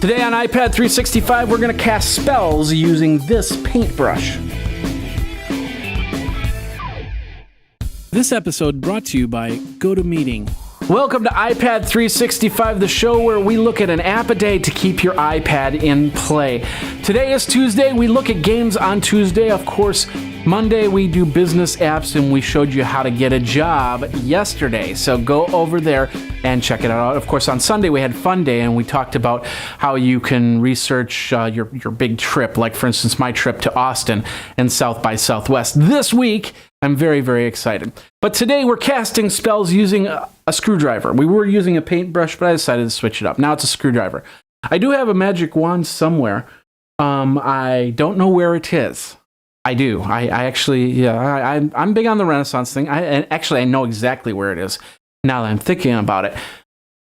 Today on iPad 365, we're going to cast spells using this paintbrush. This episode brought to you by GoToMeeting. Welcome to iPad 365, the show where we look at an app a day to keep your iPad in play. Today is Tuesday. We look at games on Tuesday. Of course, Monday we do business apps, and we showed you how to get a job yesterday. So go over there and check it out. Of course, on Sunday we had Fun Day, and we talked about how you can research your big trip, like, for instance, my trip to Austin and South by Southwest. This week, I'm very, very excited. But today we're casting spells using a screwdriver. We were using a paintbrush, but I decided to switch it up. Now it's a screwdriver. I do have a magic wand somewhere. I don't know where it is. I do. I'm big on the Renaissance thing. I know exactly where it is now that I'm thinking about it.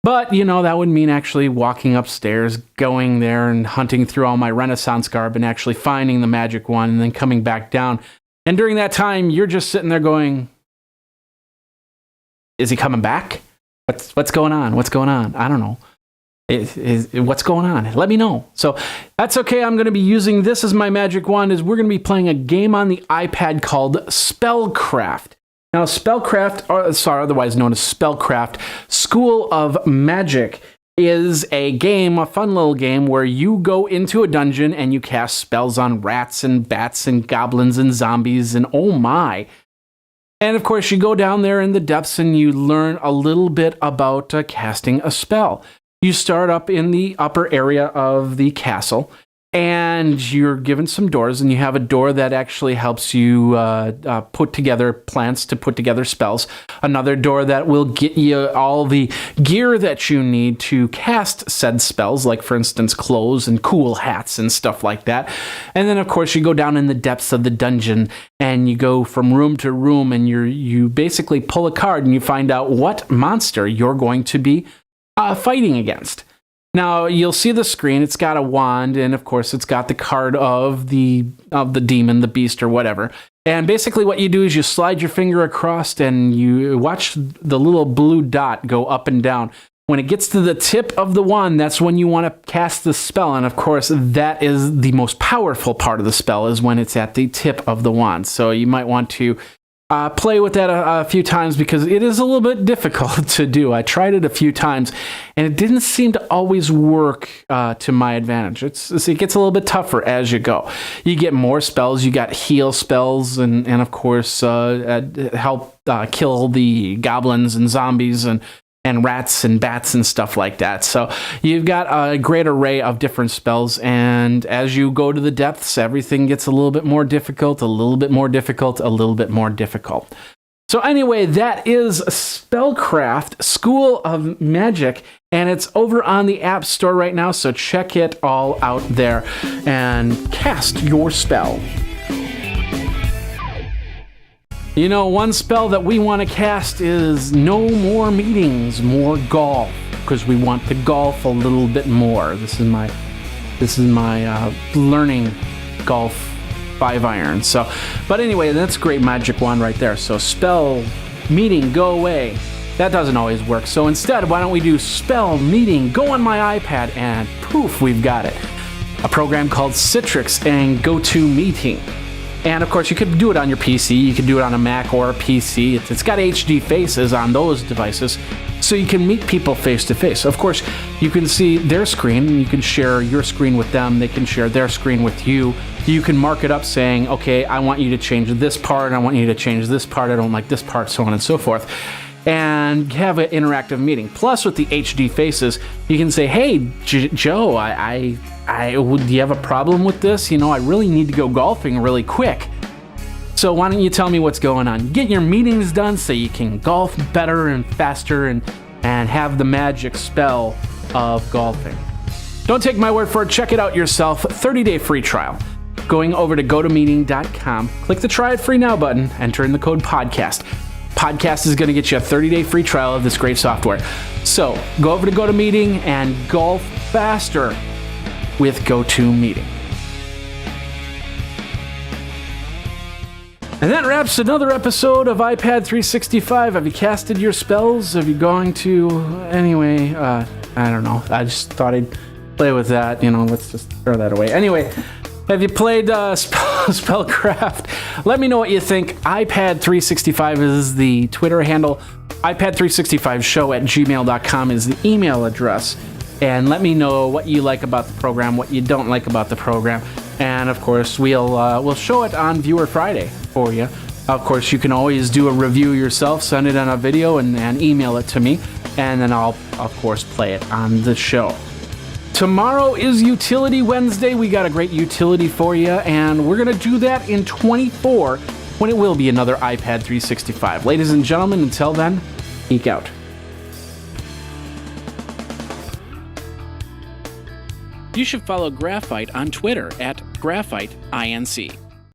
But, that would mean actually walking upstairs, going there and hunting through all my Renaissance garb and actually finding the magic wand and then coming back down. And during that time, you're just sitting there going, is he coming back? What's going on? What's going on? I don't know. What's going on? Let me know. So that's okay. I'm going to be using this as my magic wand. We're going to be playing a game on the iPad called SpellCraft. Now, SpellCraft, otherwise known as SpellCraft, School of Magic, is a game, a fun little game, where you go into a dungeon and you cast spells on rats and bats and goblins and zombies and oh my. And of course, you go down there in the depths and you learn a little bit about casting a spell. You start up in the upper area of the castle, and you're given some doors, and you have a door that actually helps you put together plans to put together spells. Another door that will get you all the gear that you need to cast said spells, like, for instance, clothes and cool hats and stuff like that. And then, of course, you go down in the depths of the dungeon, and you go from room to room, and you basically pull a card, and you find out what monster you're going to be fighting against. Now, you'll see the screen. It's got a wand, and of course, it's got the card of the demon, the beast, or whatever. And basically what you do is you slide your finger across, and you watch the little blue dot go up and down. When it gets to the tip of the wand, that's when you want to cast the spell. And of course, that is the most powerful part of the spell, is when it's at the tip of the wand. So you might want to play with that a few times, because it is a little bit difficult to do. I tried it a few times, and it didn't seem to always work to my advantage. It gets a little bit tougher as you go. You get more spells. You got heal spells, and of course, help kill the goblins and zombies and rats and bats and stuff like that. So you've got a great array of different spells, and as you go to the depths, everything gets a little bit more difficult, a little bit more difficult, a little bit more difficult. So anyway, that is SpellCraft, School of Magic, and it's over on the App Store right now, so check it all out there and cast your spell. One spell that we want to cast is no more meetings, more golf, because we want to golf a little bit more. This is my learning golf 5-iron. So, but anyway, that's a great magic wand right there. So spell meeting, go away. That doesn't always work. So instead, why don't we do spell meeting, go on my iPad, and poof, we've got it. A program called Citrix and GoToMeeting. And of course, you could do it on your PC, you could do it on a Mac or a PC. It's got HD faces on those devices, so you can meet people face to face. Of course, you can see their screen, and you can share your screen with them, they can share their screen with you. You can mark it up saying, okay, I want you to change this part, I want you to change this part, I don't like this part, so on and so forth. And have an interactive meeting. Plus, with the HD faces, you can say, hey, Joe, do you have a problem with this? I really need to go golfing really quick. So why don't you tell me what's going on? Get your meetings done so you can golf better and faster and have the magic spell of golfing. Don't take my word for it. Check it out yourself. 30-day free trial. Going over to GoToMeeting.com, click the Try It Free Now button, enter in the code PODCAST. Podcast is going to get you a 30-day free trial of this great software. So go over to GoToMeeting and golf faster with GoToMeeting. And that wraps another episode of iPad 365. Have you casted your spells? Have you going to... Anyway, I don't know. I just thought I'd play with that. Let's just throw that away. Anyway, have you played SpellCraft? Let me know what you think. iPad365 is the Twitter handle. iPad365show@gmail.com is the email address. And let me know what you like about the program, what you don't like about the program. And of course, we'll show it on Viewer Friday for you. Of course, you can always do a review yourself, send it on a video, and email it to me. And then I'll, of course, play it on the show. Tomorrow is Utility Wednesday. We got a great utility for you, and we're going to do that in 24 when it will be another iPad 365. Ladies and gentlemen, until then, geek out. You should follow Graphite on Twitter @GraphiteINC.